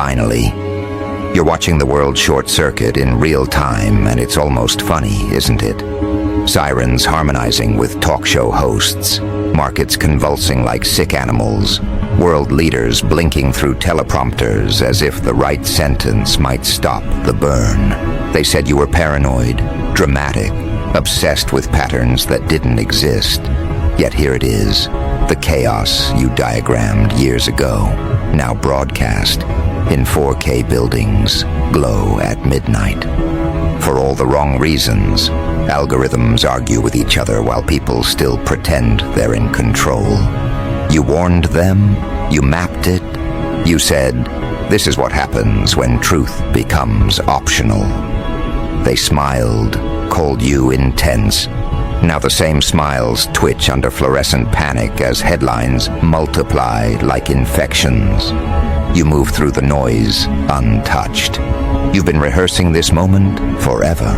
Finally. You're watching the world short-circuit in real time, and it's almost funny, isn't it? Sirens harmonizing with talk show hosts, markets convulsing like sick animals, world leaders blinking through teleprompters as if the right sentence might stop the burn. They said you were paranoid, dramatic, obsessed with patterns that didn't exist. Yet here it is, the chaos you diagrammed years ago, now broadcast in 4K buildings, glow at midnight. For all the wrong reasons, algorithms argue with each other while people still pretend they're in control. You warned them, you mapped it, you said, this is what happens when truth becomes optional. They smiled, called you intense. Now the same smiles twitch under fluorescent panic as headlines multiply like infections. You move through the noise untouched. You've been rehearsing this moment forever.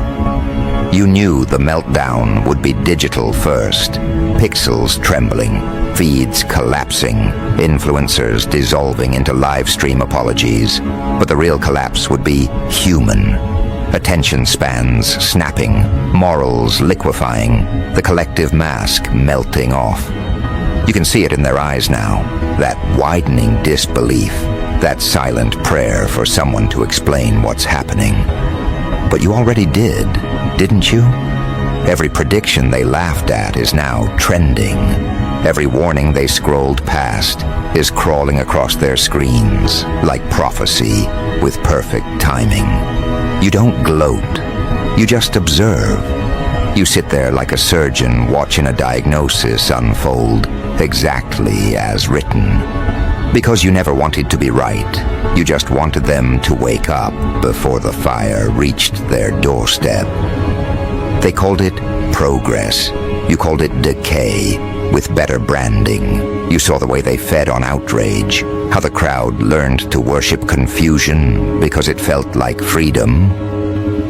You knew the meltdown would be digital first. Pixels trembling, feeds collapsing, influencers dissolving into live stream apologies. But the real collapse would be human. Attention spans snapping, morals liquefying, the collective mask melting off. You can see it in their eyes now, that widening disbelief, that silent prayer for someone to explain what's happening. But you already did, didn't you? Every prediction they laughed at is now trending. Every warning they scrolled past is crawling across their screens like prophecy with perfect timing. You don't gloat, you just observe. You sit there like a surgeon watching a diagnosis unfold exactly as written. Because you never wanted to be right, you just wanted them to wake up before the fire reached their doorstep. They called it progress, you called it decay, with better branding. You saw the way they fed on outrage, how the crowd learned to worship confusion because it felt like freedom.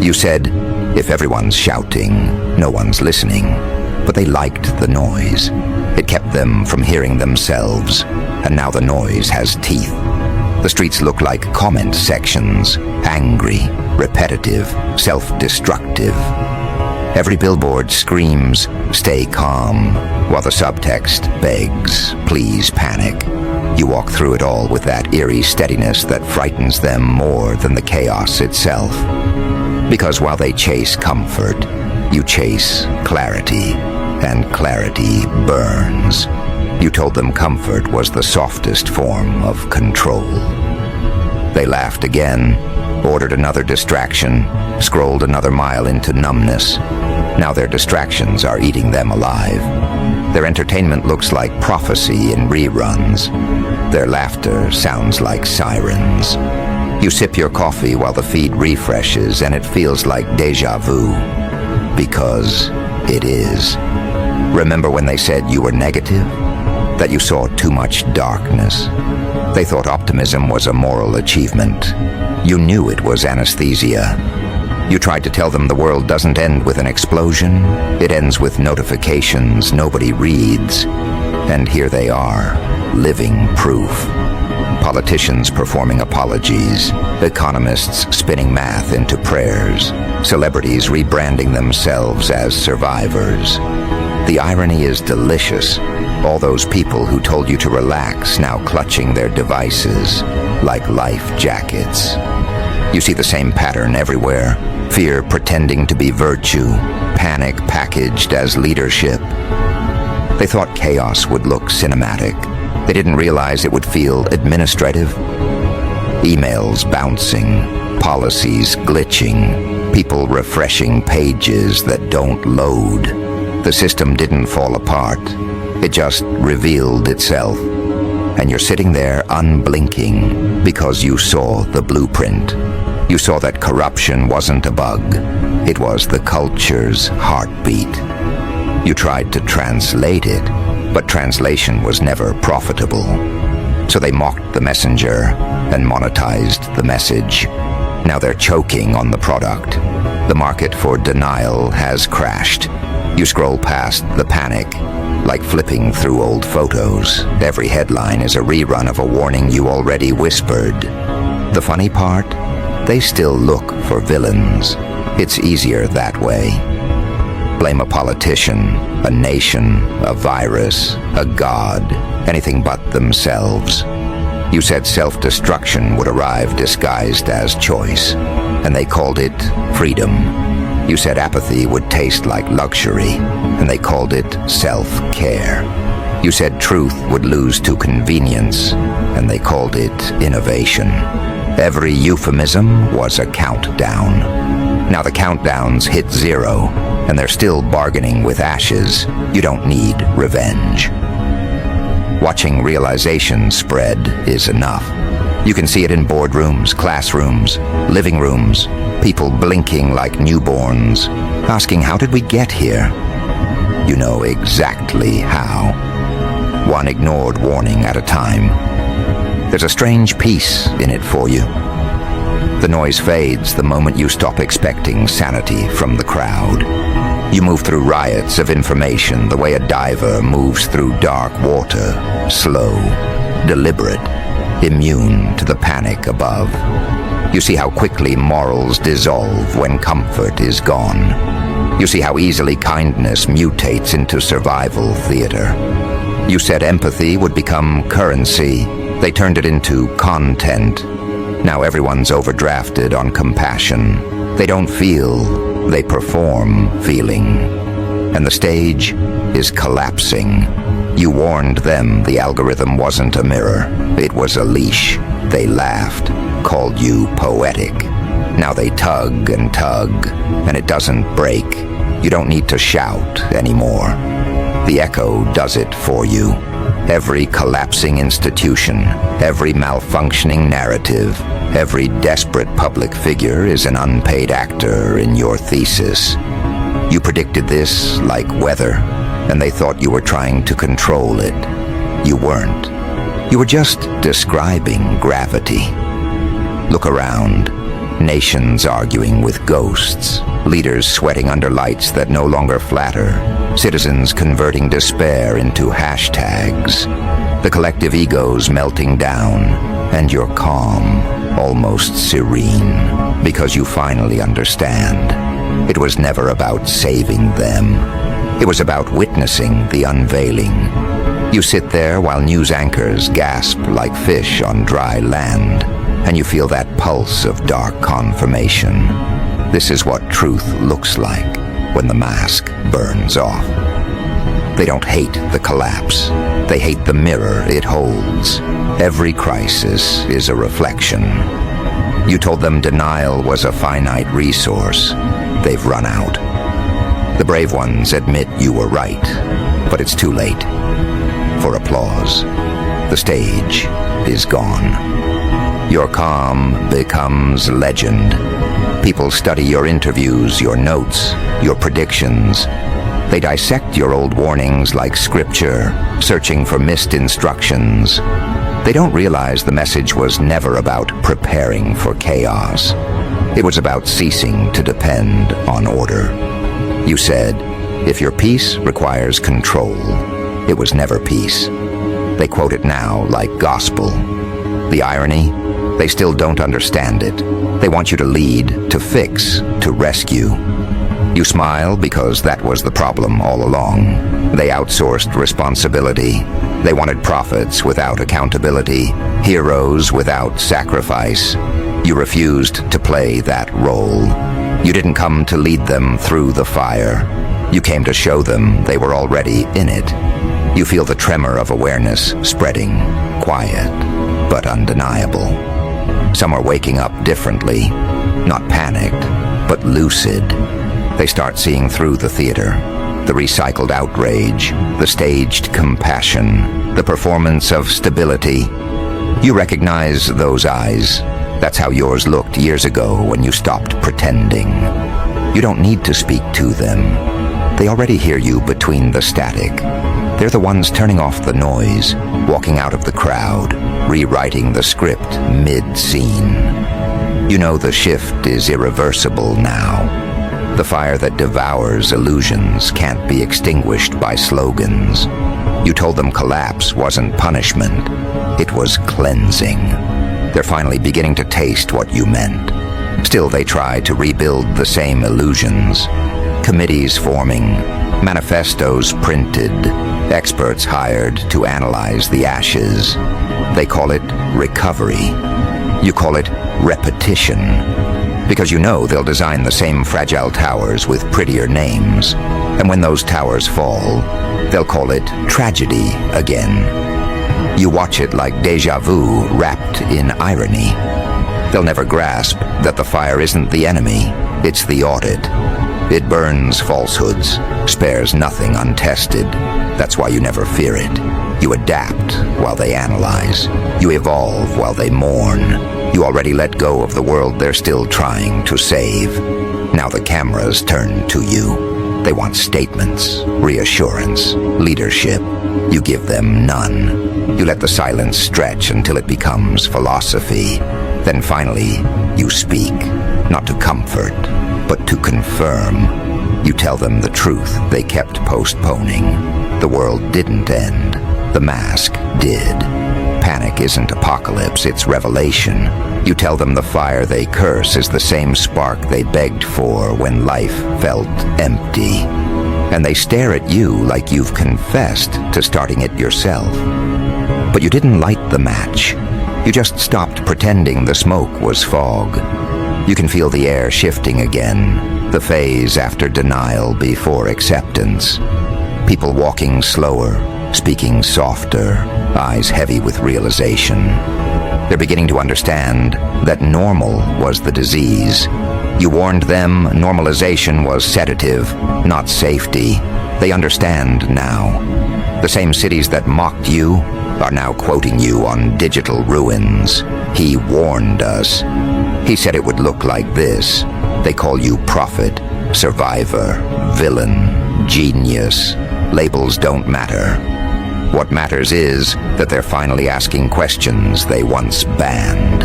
You said, if everyone's shouting, no one's listening. But they liked the noise. It kept them from hearing themselves, and now the noise has teeth. The streets look like comment sections, angry, repetitive, self-destructive. Every billboard screams, stay calm, while the subtext begs, please panic. You walk through it all with that eerie steadiness that frightens them more than the chaos itself. Because while they chase comfort, you chase clarity, and clarity burns. You told them comfort was the softest form of control. They laughed again, ordered another distraction, scrolled another mile into numbness. Now their distractions are eating them alive. Their entertainment looks like prophecy in reruns. Their laughter sounds like sirens. You sip your coffee while the feed refreshes, and it feels like deja vu. Because it is. Remember when they said you were negative? That you saw too much darkness? They thought optimism was a moral achievement. You knew it was anesthesia. You tried to tell them the world doesn't end with an explosion. It ends with notifications nobody reads. And here they are, living proof. Politicians performing apologies, economists spinning math into prayers, celebrities rebranding themselves as survivors. The irony is delicious. All those people who told you to relax now clutching their devices like life jackets. You see the same pattern everywhere. Fear pretending to be virtue, panic packaged as leadership. They thought chaos would look cinematic. They didn't realize it would feel administrative. Emails bouncing, policies glitching, people refreshing pages that don't load. The system didn't fall apart. It just revealed itself. And you're sitting there unblinking because you saw the blueprint. You saw that corruption wasn't a bug. It was the culture's heartbeat. You tried to translate it, but translation was never profitable. So they mocked the messenger and monetized the message. Now they're choking on the product. The market for denial has crashed. You scroll past the panic, like flipping through old photos. Every headline is a rerun of a warning you already whispered. The funny part? They still look for villains. It's easier that way. Blame a politician, a nation, a virus, a god, anything but themselves. You said self-destruction would arrive disguised as choice, and they called it freedom. You said apathy would taste like luxury, and they called it self-care. You said truth would lose to convenience, and they called it innovation. Every euphemism was a countdown. Now the countdowns hit 0, and they're still bargaining with ashes. You don't need revenge. Watching realization spread is enough. You can see it in boardrooms, classrooms, living rooms, people blinking like newborns, asking, how did we get here? You know exactly how. One ignored warning at a time. There's a strange peace in it for you. The noise fades the moment you stop expecting sanity from the crowd. You move through riots of information the way a diver moves through dark water, slow, deliberate, immune to the panic above. You see how quickly morals dissolve when comfort is gone. You see how easily kindness mutates into survival theater. You said empathy would become currency. They turned it into content. Now everyone's overdrafted on compassion. They don't feel, they perform feeling. And the stage is collapsing. You warned them the algorithm wasn't a mirror. It was a leash. They laughed, called you poetic. Now they tug, and it doesn't break. You don't need to shout anymore. The echo does it for you. Every collapsing institution, every malfunctioning narrative, every desperate public figure is an unpaid actor in your thesis. You predicted this like weather, and they thought you were trying to control it. You weren't. You were just describing gravity. Look around. Nations arguing with ghosts, leaders sweating under lights that no longer flatter, citizens converting despair into hashtags, the collective egos melting down, and you're calm, almost serene, because you finally understand. It was never about saving them. It was about witnessing the unveiling. You sit there while news anchors gasp like fish on dry land, and you feel that pulse of dark confirmation. This is what truth looks like when the mask burns off. They don't hate the collapse. They hate the mirror it holds. Every crisis is a reflection. You told them denial was a finite resource. They've run out. The brave ones admit you were right, but it's too late for applause. The stage is gone. Your calm becomes legend. People study your interviews, your notes, your predictions. They dissect your old warnings like scripture, searching for missed instructions. They don't realize the message was never about preparing for chaos. It was about ceasing to depend on order. You said, if your peace requires control, it was never peace. They quote it now like gospel. The irony? They still don't understand it. They want you to lead, to fix, to rescue. You smile because that was the problem all along. They outsourced responsibility. They wanted profits without accountability, heroes without sacrifice. You refused to play that role. You didn't come to lead them through the fire. You came to show them they were already in it. You feel the tremor of awareness spreading, quiet, but undeniable. Some are waking up differently, not panicked, but lucid. They start seeing through the theater, the recycled outrage, the staged compassion, the performance of stability. You recognize those eyes. That's how yours looked years ago when you stopped pretending. You don't need to speak to them. They already hear you between the static. They're the ones turning off the noise, walking out of the crowd, rewriting the script mid-scene. You know the shift is irreversible now. The fire that devours illusions can't be extinguished by slogans. You told them collapse wasn't punishment, it was cleansing. They're finally beginning to taste what you meant. Still, they try to rebuild the same illusions. Committees forming, manifestos printed, experts hired to analyze the ashes. They call it recovery. You call it repetition, because you know they'll design the same fragile towers with prettier names. And when those towers fall, they'll call it tragedy again. You watch it like déjà vu wrapped in irony. They'll never grasp that the fire isn't the enemy, it's the audit. It burns falsehoods, spares nothing untested. That's why you never fear it. You adapt while they analyze. You evolve while they mourn. You already let go of the world they're still trying to save. Now the cameras turn to you. They want statements, reassurance, leadership. You give them none. You let the silence stretch until it becomes philosophy. Then finally, you speak, not to comfort, but to confirm. You tell them the truth they kept postponing. The world didn't end. The mask did. Panic isn't apocalypse, it's revelation. You tell them the fire they curse is the same spark they begged for when life felt empty. And they stare at you like you've confessed to starting it yourself. But you didn't light the match. You just stopped pretending the smoke was fog. You can feel the air shifting again, the phase after denial before acceptance. People walking slower, speaking softer, eyes heavy with realization. They're beginning to understand that normal was the disease. You warned them normalization was sedative, not safety. They understand now. The same cities that mocked you are now quoting you on digital ruins. He warned us. He said it would look like this. They call you prophet, survivor, villain, genius. Labels don't matter. What matters is that they're finally asking questions they once banned.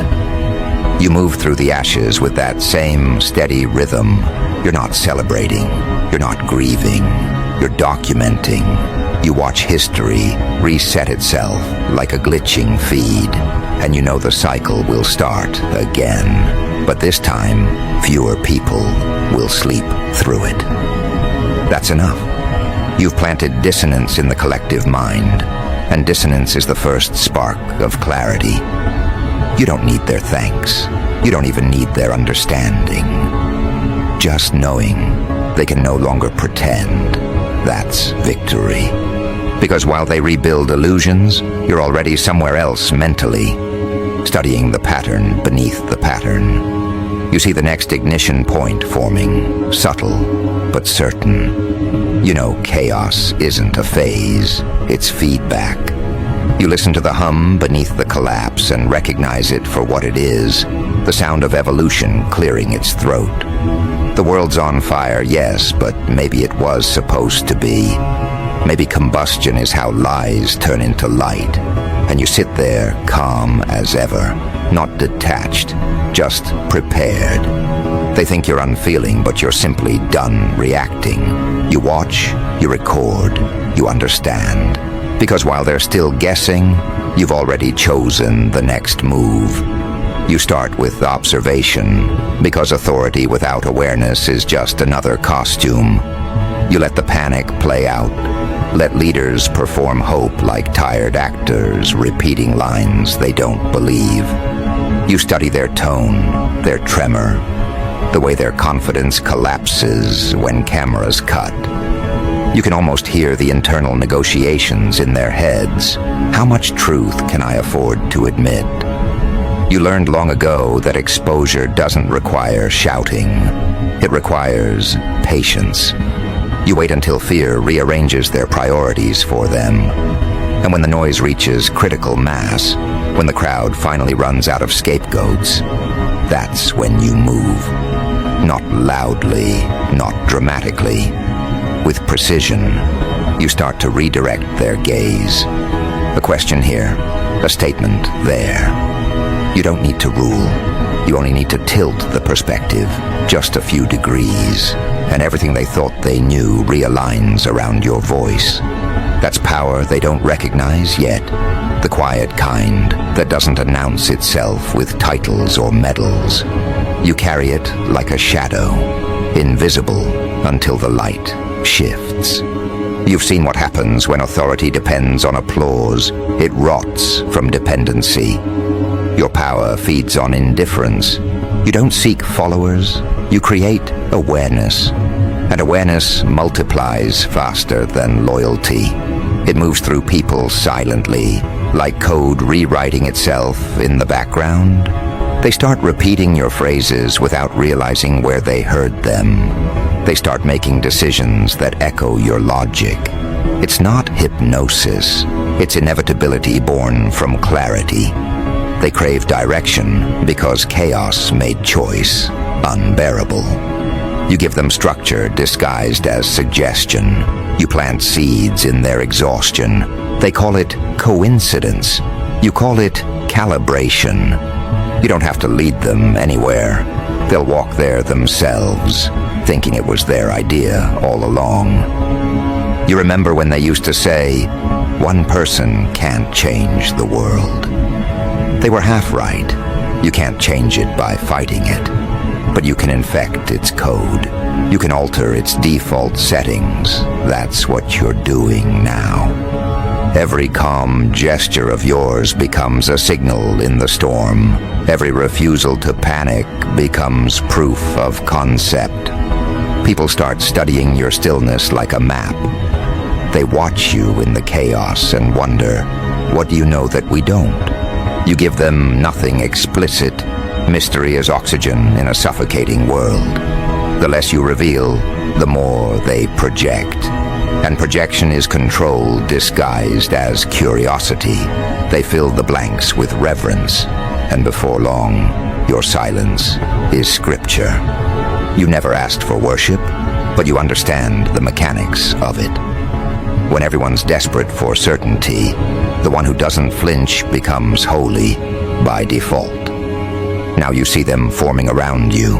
You move through the ashes with that same steady rhythm. You're not celebrating. You're not grieving. You're documenting. You watch history reset itself like a glitching feed, and you know the cycle will start again. But this time, fewer people will sleep through it. That's enough. You've planted dissonance in the collective mind, and dissonance is the first spark of clarity. You don't need their thanks. You don't even need their understanding. Just knowing they can no longer pretend, that's victory. Because while they rebuild illusions, you're already somewhere else mentally, studying the pattern beneath the pattern. You see the next ignition point forming, subtle but certain. You know chaos isn't a phase, it's feedback. You listen to the hum beneath the collapse and recognize it for what it is, the sound of evolution clearing its throat. The world's on fire, yes, but maybe it was supposed to be. Maybe combustion is how lies turn into light, and you sit there calm as ever, not detached, just prepared. They think you're unfeeling, but you're simply done reacting. You watch, you record, you understand. Because while they're still guessing, you've already chosen the next move. You start with observation, because authority without awareness is just another costume. You let the panic play out. Let leaders perform hope like tired actors, repeating lines they don't believe. You study their tone, their tremor, the way their confidence collapses when cameras cut. You can almost hear the internal negotiations in their heads. How much truth can I afford to admit? You learned long ago that exposure doesn't require shouting. It requires patience. You wait until fear rearranges their priorities for them. And when the noise reaches critical mass, when the crowd finally runs out of scapegoats, that's when you move. Not loudly, not dramatically. With precision, you start to redirect their gaze. A question here, a statement there. You don't need to rule. You only need to tilt the perspective just a few degrees, and everything they thought they knew realigns around your voice. That's power they don't recognize yet. The quiet kind that doesn't announce itself with titles or medals. You carry it like a shadow, invisible until the light shifts. You've seen what happens when authority depends on applause. It rots from dependency. Your power feeds on indifference. You don't seek followers, you create awareness. And awareness multiplies faster than loyalty. It moves through people silently, like code rewriting itself in the background. They start repeating your phrases without realizing where they heard them. They start making decisions that echo your logic. It's not hypnosis. It's inevitability born from clarity. They crave direction because chaos made choice unbearable. You give them structure disguised as suggestion. You plant seeds in their exhaustion. They call it coincidence. You call it calibration. You don't have to lead them anywhere. They'll walk there themselves, thinking it was their idea all along. You remember when they used to say, "One person can't change the world." They were half right. You can't change it by fighting it, but you can infect its code. You can alter its default settings. That's what you're doing now. Every calm gesture of yours becomes a signal in the storm. Every refusal to panic becomes proof of concept. People start studying your stillness like a map. They watch you in the chaos and wonder, what do you know that we don't? You give them nothing explicit. Mystery is oxygen in a suffocating world. The less you reveal, the more they project. And projection is control disguised as curiosity. They fill the blanks with reverence, and before long, your silence is scripture. You never asked for worship, but you understand the mechanics of it. When everyone's desperate for certainty, the one who doesn't flinch becomes holy by default. Now you see them forming around you.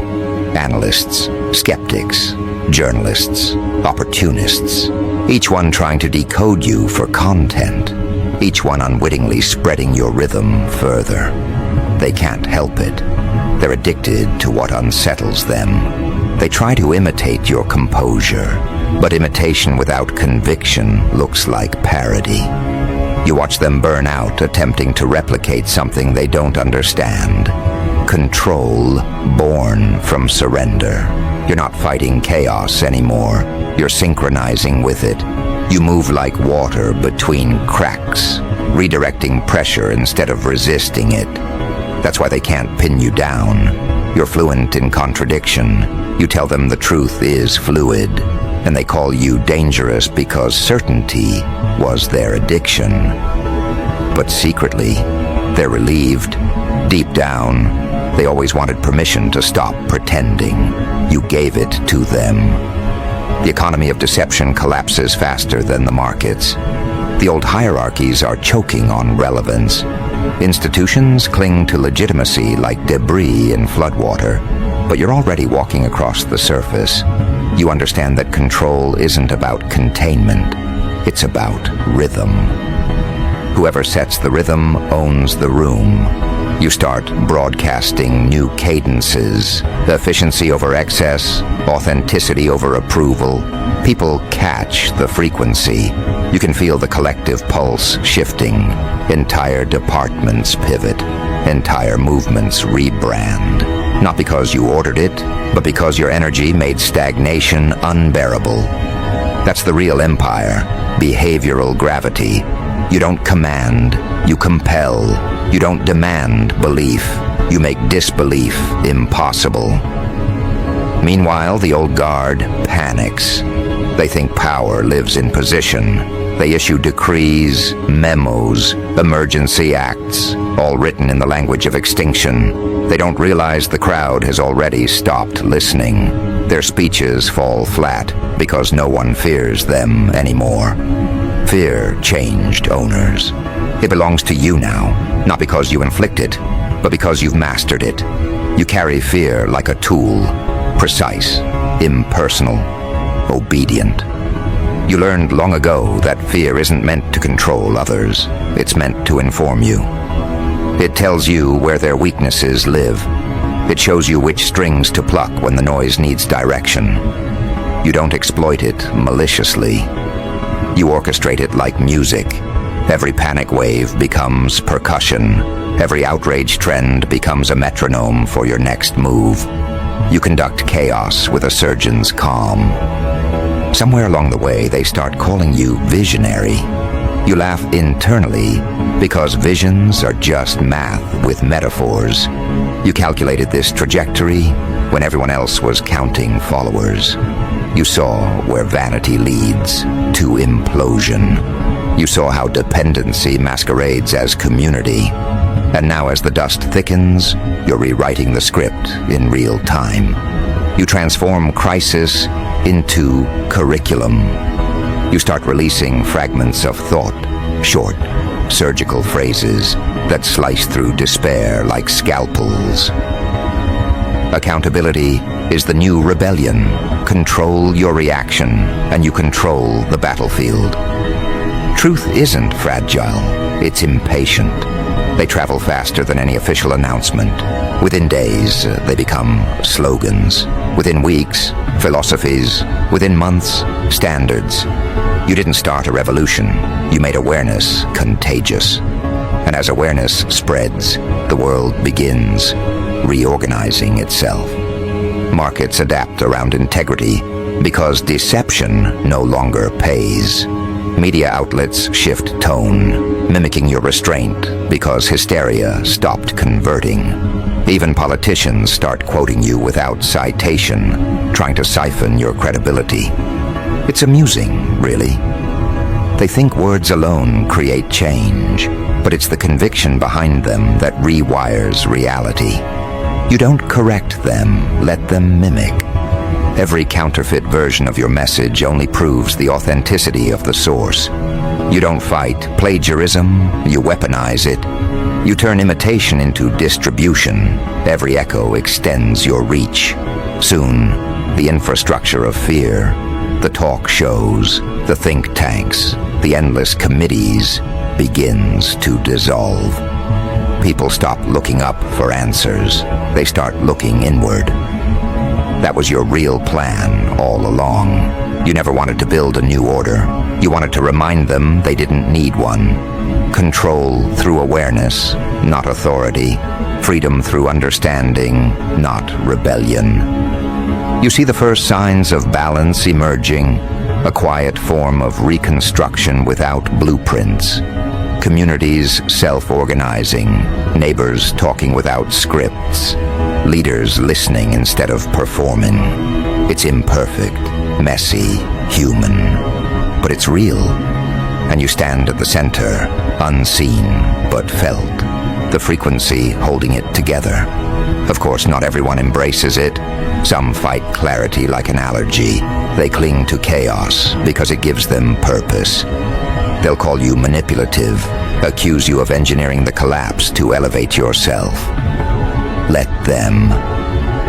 Analysts, skeptics, journalists, opportunists. Each one trying to decode you for content. Each one unwittingly spreading your rhythm further. They can't help it. They're addicted to what unsettles them. They try to imitate your composure, but imitation without conviction looks like parody. You watch them burn out, attempting to replicate something they don't understand. Control born from surrender. You're not fighting chaos anymore. You're synchronizing with it. You move like water between cracks, redirecting pressure instead of resisting it. That's why they can't pin you down. You're fluent in contradiction. You tell them the truth is fluid, and they call you dangerous because certainty was their addiction. But secretly, they're relieved. Deep down, they always wanted permission to stop pretending. You gave it to them. The economy of deception collapses faster than the markets. The old hierarchies are choking on relevance. Institutions cling to legitimacy like debris in floodwater, but you're already walking across the surface. You understand that control isn't about containment. It's about rhythm. Whoever sets the rhythm owns the room. You start broadcasting new cadences, efficiency over excess, authenticity over approval. People catch the frequency. You can feel the collective pulse shifting. Entire departments pivot. Entire movements rebrand. Not because you ordered it, but because your energy made stagnation unbearable. That's the real empire, behavioral gravity. You don't command, you compel. You don't demand belief, you make disbelief impossible. Meanwhile, the old guard panics. They think power lives in position. They issue decrees, memos, emergency acts, all written in the language of extinction. They don't realize the crowd has already stopped listening. Their speeches fall flat because no one fears them anymore. Fear changed owners. It belongs to you now, not because you inflict it, but because you've mastered it. You carry fear like a tool, precise, impersonal, obedient. You learned long ago that fear isn't meant to control others. It's meant to inform you. It tells you where their weaknesses live. It shows you which strings to pluck when the noise needs direction. You don't exploit it maliciously. You orchestrate it like music. Every panic wave becomes percussion. Every outrage trend becomes a metronome for your next move. You conduct chaos with a surgeon's calm. Somewhere along the way, they start calling you visionary. You laugh internally because visions are just math with metaphors. You calculated this trajectory when everyone else was counting followers. You saw where vanity leads to implosion. You saw how dependency masquerades as community. And now as the dust thickens, you're rewriting the script in real time. You transform crisis into curriculum. You start releasing fragments of thought, short, surgical phrases that slice through despair like scalpels. Accountability is the new rebellion. Control your reaction, and you control the battlefield. Truth isn't fragile, it's impatient. They travel faster than any official announcement. Within days, they become slogans. Within weeks, philosophies. Within months, standards. You didn't start a revolution. You made awareness contagious. And as awareness spreads, the world begins reorganizing itself. Markets adapt around integrity because deception no longer pays. Media outlets shift tone, mimicking your restraint because hysteria stopped converting. Even politicians start quoting you without citation, trying to siphon your credibility. It's amusing, really. They think words alone create change, but it's the conviction behind them that rewires reality. You don't correct them, let them mimic. Every counterfeit version of your message only proves the authenticity of the source. You don't fight plagiarism, you weaponize it. You turn imitation into distribution. Every echo extends your reach. Soon, the infrastructure of fear, the talk shows, the think tanks, the endless committees begins to dissolve. People stop looking up for answers. They start looking inward. That was your real plan all along. You never wanted to build a new order. You wanted to remind them they didn't need one. Control through awareness, not authority. Freedom through understanding, not rebellion. You see the first signs of balance emerging, a quiet form of reconstruction without blueprints. Communities self-organizing, neighbors talking without scripts, leaders listening instead of performing. It's imperfect, messy, human, but it's real. And you stand at the center, unseen but felt, the frequency holding it together. Of course, not everyone embraces it. Some fight clarity like an allergy. They cling to chaos because it gives them purpose. They'll call you manipulative, accuse you of engineering the collapse to elevate yourself. Let them.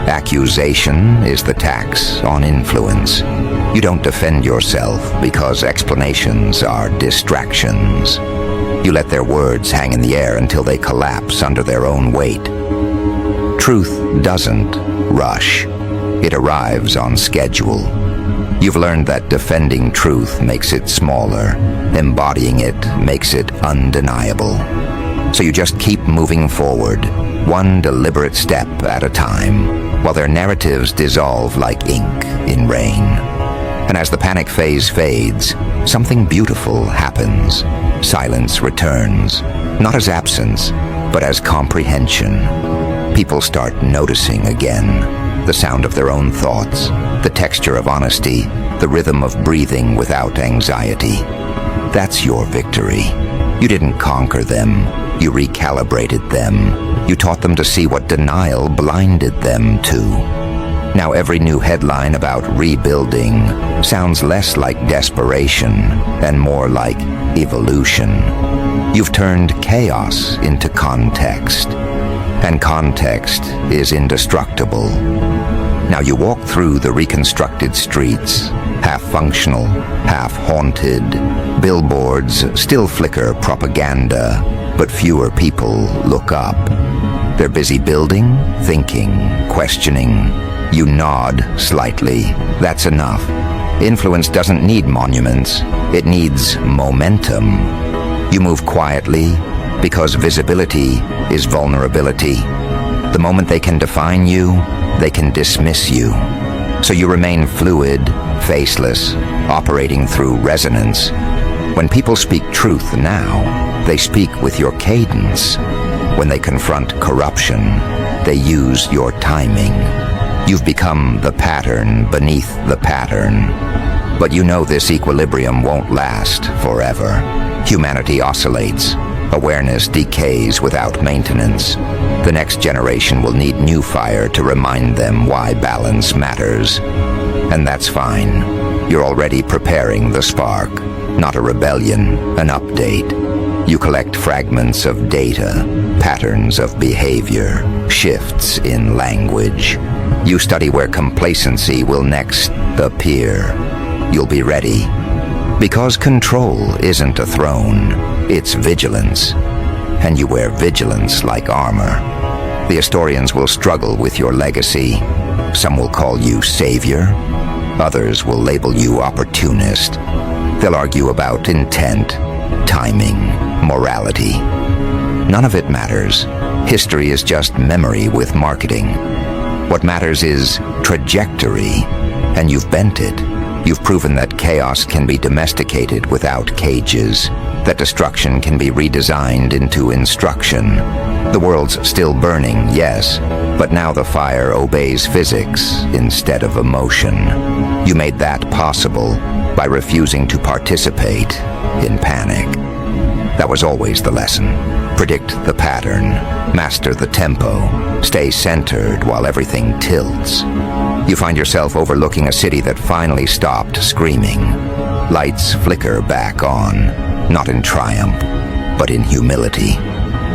Accusation is the tax on influence. You don't defend yourself because explanations are distractions. You let their words hang in the air until they collapse under their own weight. Truth doesn't rush. It arrives on schedule. You've learned that defending truth makes it smaller. Embodying it makes it undeniable. So you just keep moving forward, one deliberate step at a time, while their narratives dissolve like ink in rain. And as the panic phase fades, something beautiful happens. Silence returns, not as absence, but as comprehension. People start noticing again. The sound of their own thoughts, the texture of honesty, the rhythm of breathing without anxiety. That's your victory. You didn't conquer them. You recalibrated them. You taught them to see what denial blinded them to. Now every new headline about rebuilding sounds less like desperation and more like evolution. You've turned chaos into context, and context is indestructible. Now you walk through the reconstructed streets, half functional, half haunted. Billboards still flicker propaganda, but fewer people look up. They're busy building, thinking, questioning. You nod slightly. That's enough. Influence doesn't need monuments. It needs momentum. You move quietly because visibility is vulnerability. The moment they can define you, they can dismiss you. So you remain fluid, faceless, operating through resonance. When people speak truth now, they speak with your cadence. When they confront corruption, they use your timing. You've become the pattern beneath the pattern. But you know this equilibrium won't last forever. Humanity oscillates. Awareness decays without maintenance. The next generation will need new fire to remind them why balance matters. And that's fine. You're already preparing the spark, not a rebellion, an update. You collect fragments of data, patterns of behavior, shifts in language. You study where complacency will next appear. You'll be ready. Because control isn't a throne, it's vigilance. And you wear vigilance like armor. The historians will struggle with your legacy. Some will call you savior. Others will label you opportunist. They'll argue about intent, timing, morality. None of it matters. History is just memory with marketing. What matters is trajectory, and you've bent it. You've proven that chaos can be domesticated without cages, that destruction can be redesigned into instruction. The world's still burning, yes, but now the fire obeys physics instead of emotion. You made that possible by refusing to participate in panic. That was always the lesson. Predict the pattern, master the tempo, stay centered while everything tilts. You find yourself overlooking a city that finally stopped screaming. Lights flicker back on, not in triumph, but in humility.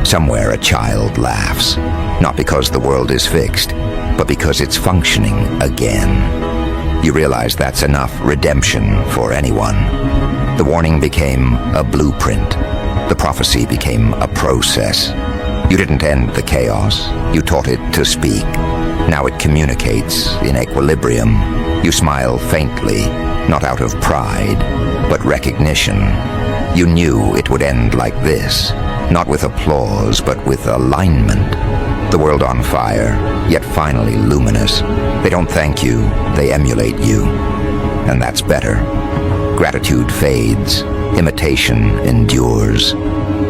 Somewhere a child laughs, not because the world is fixed, but because it's functioning again. You realize that's enough redemption for anyone. The warning became a blueprint. The prophecy became a process. You didn't end the chaos. You taught it to speak. Now it communicates in equilibrium. You smile faintly, not out of pride, but recognition. You knew it would end like this, not with applause, but with alignment. The world on fire, yet finally luminous. They don't thank you, they emulate you. And that's better. Gratitude fades. Imitation endures.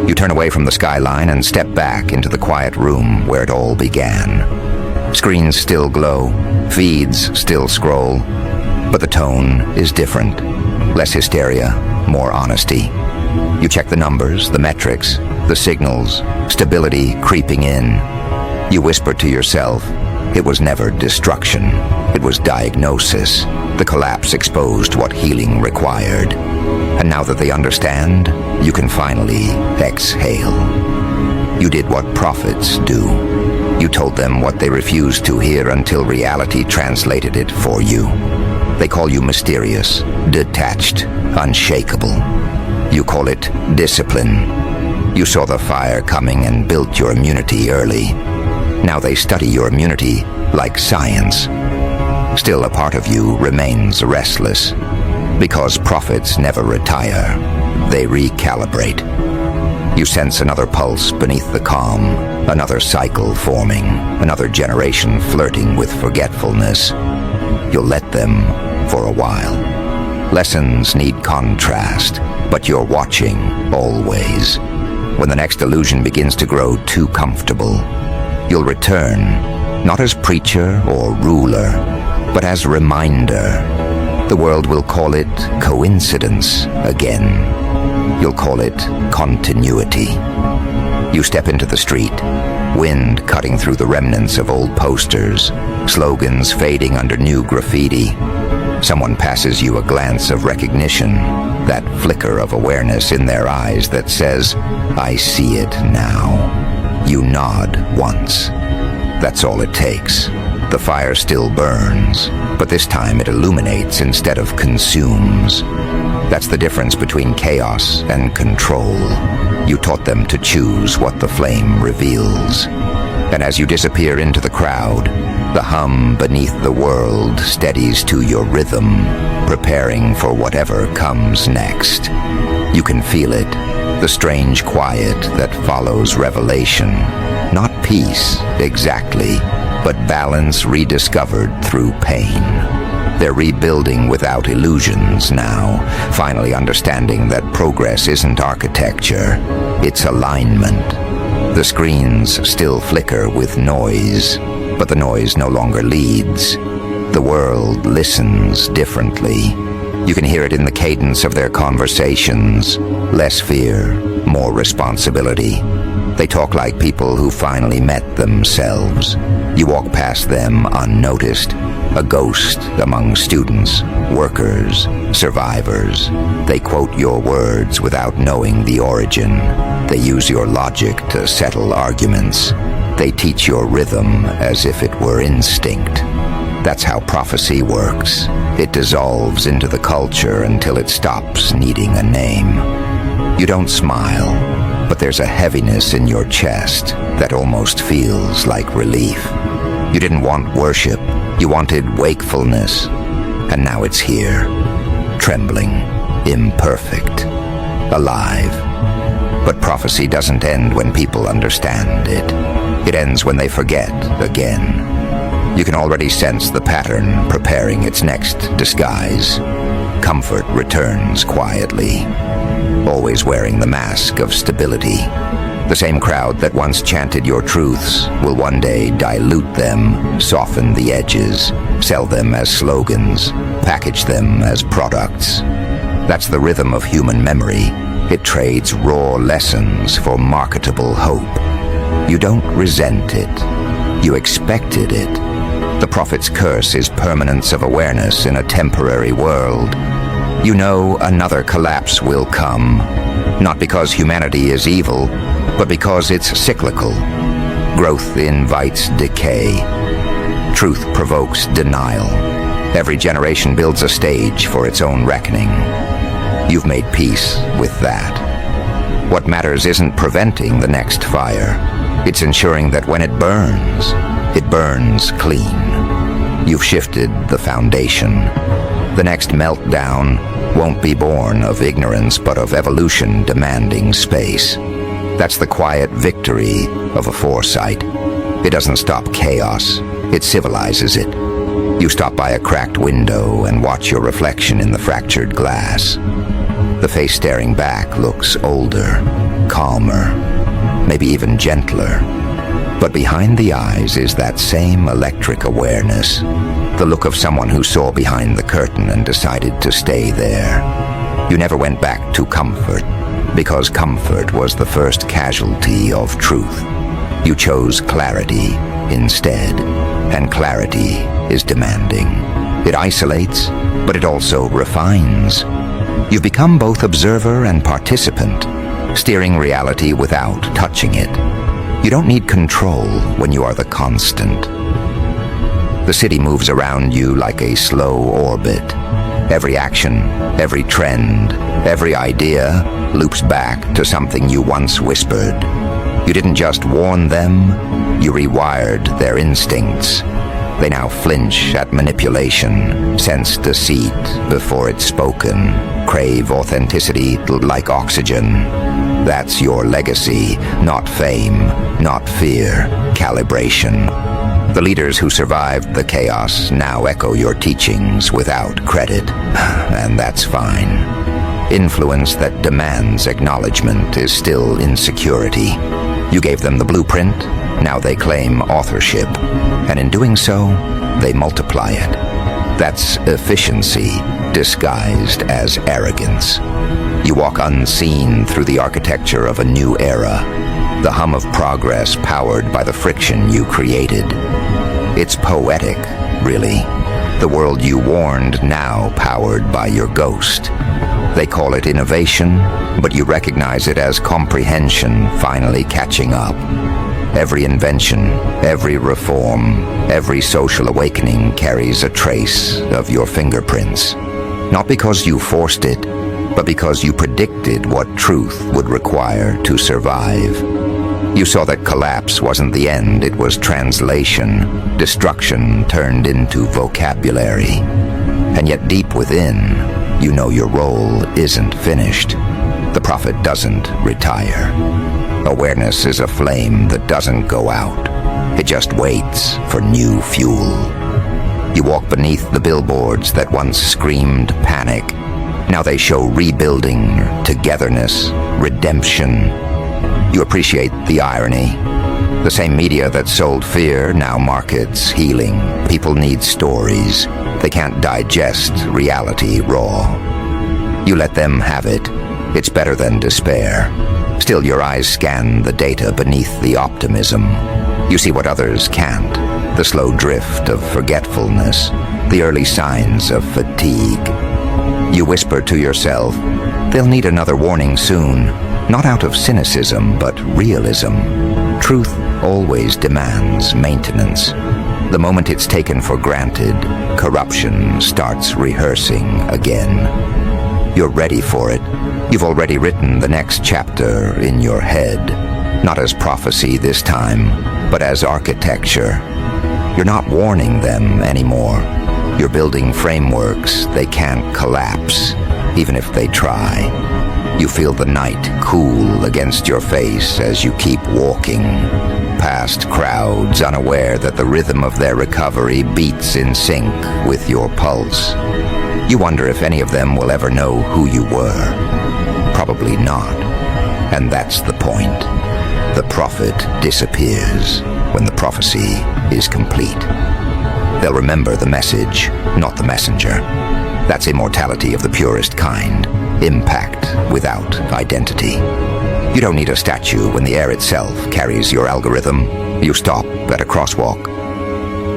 You turn away from the skyline and step back into the quiet room where it all began. Screens still glow, feeds still scroll, but the tone is different. Less hysteria, more honesty. You check the numbers, the metrics, the signals, stability creeping in. You whisper to yourself, it was never destruction, it was diagnosis. The collapse exposed what healing required. And now that they understand, you can finally exhale. You did what prophets do. You told them what they refused to hear until reality translated it for you. They call you mysterious, detached, unshakable. You call it discipline. You saw the fire coming and built your immunity early. Now they study your immunity like science. Still, a part of you remains restless. Because prophets never retire, they recalibrate. You sense another pulse beneath the calm, another cycle forming, another generation flirting with forgetfulness. You'll let them for a while. Lessons need contrast, but you're watching always. When the next illusion begins to grow too comfortable, you'll return, not as preacher or ruler, but as reminder. The world will call it coincidence again. You'll call it continuity. You step into the street, wind cutting through the remnants of old posters, slogans fading under new graffiti. Someone passes you a glance of recognition, that flicker of awareness in their eyes that says, I see it now. You nod once. That's all it takes. the fire still burns, but this time it illuminates instead of consumes. That's the difference between chaos and control. You taught them to choose what the flame reveals. And as you disappear into the crowd, the hum beneath the world steadies to your rhythm, preparing for whatever comes next. You can feel it, the strange quiet that follows revelation. Not peace, exactly, but balance rediscovered through pain. They're rebuilding without illusions now, finally understanding that progress isn't architecture, it's alignment. The screens still flicker with noise, but the noise no longer leads. The world listens differently. You can hear it in the cadence of their conversations. Less fear, more responsibility. They talk like people who finally met themselves. You walk past them unnoticed, a ghost among students, workers, survivors. They quote your words without knowing the origin. They use your logic to settle arguments. They teach your rhythm as if it were instinct. That's how prophecy works. It dissolves into the culture until it stops needing a name. You don't smile, but there's a heaviness in your chest that almost feels like relief. You didn't want worship, you wanted wakefulness, and now it's here, trembling, imperfect, alive. But prophecy doesn't end when people understand it. It ends when they forget again. You can already sense the pattern preparing its next disguise. Comfort returns quietly, always wearing the mask of stability. The same crowd that once chanted your truths will one day dilute them, soften the edges, sell them as slogans, package them as products. That's the rhythm of human memory. It trades raw lessons for marketable hope. You don't resent it. You expected it. The prophet's curse is permanence of awareness in a temporary world. You know another collapse will come, not because humanity is evil, but because it's cyclical. Growth invites decay. Truth provokes denial. Every generation builds a stage for its own reckoning. You've made peace with that. What matters isn't preventing the next fire. It's ensuring that when it burns clean. You've shifted the foundation. The next meltdown won't be born of ignorance, but of evolution demanding space. That's the quiet victory of a foresight. It doesn't stop chaos, it civilizes it. You stop by a cracked window and watch your reflection in the fractured glass. The face staring back looks older, calmer, maybe even gentler. But behind the eyes is that same electric awareness, the look of someone who saw behind the curtain and decided to stay there. You never went back to comfort, because comfort was the first casualty of truth. You chose clarity instead, and clarity is demanding. It isolates, but it also refines. You've become both observer and participant, steering reality without touching it. You don't need control when you are the constant. The city moves around you like a slow orbit. Every action, every trend, every idea loops back to something you once whispered. You didn't just warn them, you rewired their instincts. They now flinch at manipulation, sense deceit before it's spoken, crave authenticity like oxygen. That's your legacy, not fame, not fear, calibration. The leaders who survived the chaos now echo your teachings without credit, and that's fine. Influence that demands acknowledgement is still insecurity. You gave them the blueprint, now they claim authorship, and in doing so, they multiply it. That's efficiency disguised as arrogance. You walk unseen through the architecture of a new era, the hum of progress powered by the friction you created. It's poetic, really. The world you warned now powered by your ghost. They call it innovation, but you recognize it as comprehension finally catching up. Every invention, every reform, every social awakening carries a trace of your fingerprints. Not because you forced it, but because you predicted what truth would require to survive. You saw that collapse wasn't the end, it was translation, destruction turned into vocabulary. And yet deep within, you know your role isn't finished. The prophet doesn't retire. Awareness is a flame that doesn't go out. It just waits for new fuel. You walk beneath the billboards that once screamed panic. Now they show rebuilding, togetherness, redemption. You appreciate the irony. The same media that sold fear now markets healing. People need stories. They can't digest reality raw. You let them have it. It's better than despair. Still, your eyes scan the data beneath the optimism. You see what others can't. The slow drift of forgetfulness. The early signs of fatigue. You whisper to yourself, they'll need another warning soon. Not out of cynicism, but realism. Truth always demands maintenance. The moment it's taken for granted, corruption starts rehearsing again. You're ready for it. You've already written the next chapter in your head. Not as prophecy this time, but as architecture. You're not warning them anymore. You're building frameworks they can't collapse, even if they try. You feel the night cool against your face as you keep walking, past crowds unaware that the rhythm of their recovery beats in sync with your pulse. You wonder if any of them will ever know who you were. Probably not. And that's the point. The prophet disappears when the prophecy is complete. They'll remember the message, not the messenger. That's immortality of the purest kind. Impact without identity. You don't need a statue when the air itself carries your algorithm. You stop at a crosswalk.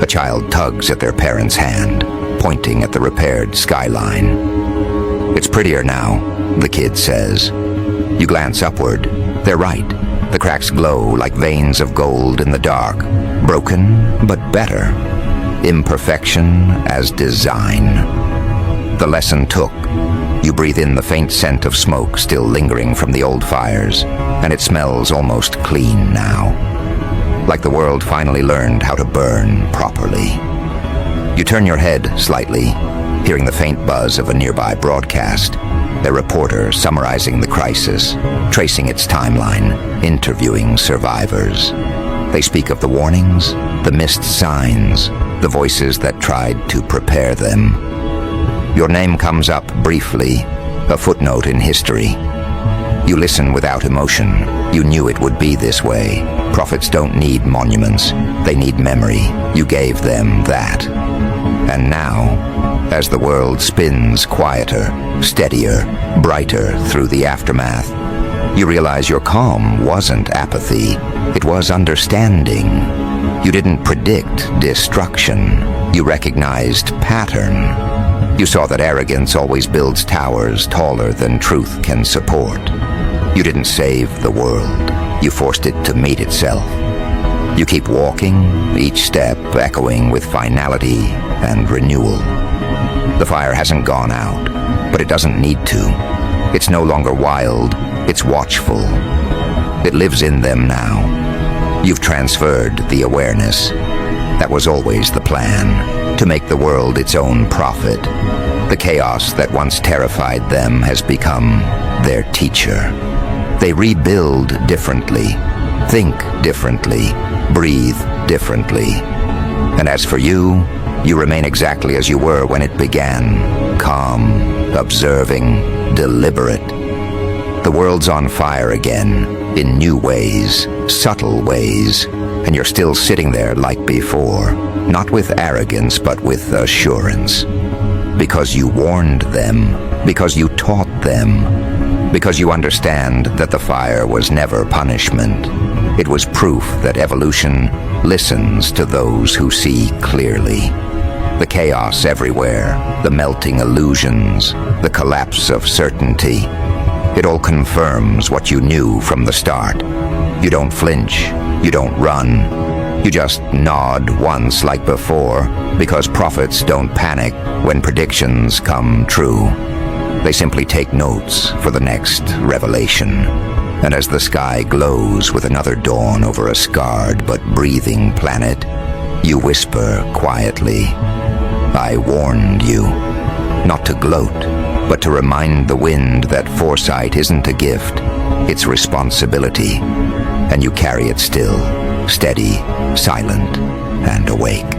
A child tugs at their parent's hand, pointing at the repaired skyline. It's prettier now, the kid says. You glance upward. They're right. The cracks glow like veins of gold in the dark. Broken, but better. Imperfection as design. The lesson took. You breathe in the faint scent of smoke still lingering from the old fires, and it smells almost clean now. Like the world finally learned how to burn properly. You turn your head slightly, hearing the faint buzz of a nearby broadcast. A reporter summarizing the crisis, tracing its timeline, interviewing survivors. They speak of the warnings, the missed signs, the voices that tried to prepare them. Your name comes up briefly, a footnote in history. You listen without emotion. You knew it would be this way. Prophets don't need monuments. They need memory. You gave them that. And now, as the world spins quieter, steadier, brighter through the aftermath, you realize your calm wasn't apathy. It was understanding. You didn't predict destruction. You recognized pattern. You saw that arrogance always builds towers taller than truth can support. You didn't save the world. You forced it to meet itself. You keep walking, each step echoing with finality and renewal. The fire hasn't gone out, but it doesn't need to. It's no longer wild, it's watchful. It lives in them now. You've transferred the awareness. That was always the plan, to make the world its own prophet. The chaos that once terrified them has become their teacher. They rebuild differently, think differently, breathe differently. And as for you, you remain exactly as you were when it began, calm, observing, deliberate. The world's on fire again, in new ways, subtle ways, and you're still sitting there like before, not with arrogance, but with assurance. Because you warned them, because you taught them, because you understand that the fire was never punishment. It was proof that evolution listens to those who see clearly. The chaos everywhere, the melting illusions, the collapse of certainty. It all confirms what you knew from the start. You don't flinch. You don't run. You just nod once like before, because prophets don't panic when predictions come true. They simply take notes for the next revelation. And as the sky glows with another dawn over a scarred but breathing planet, you whisper quietly, "I warned you." Not to gloat, but to remind the wind that foresight isn't a gift, it's responsibility. And you carry it still, steady, silent, and awake.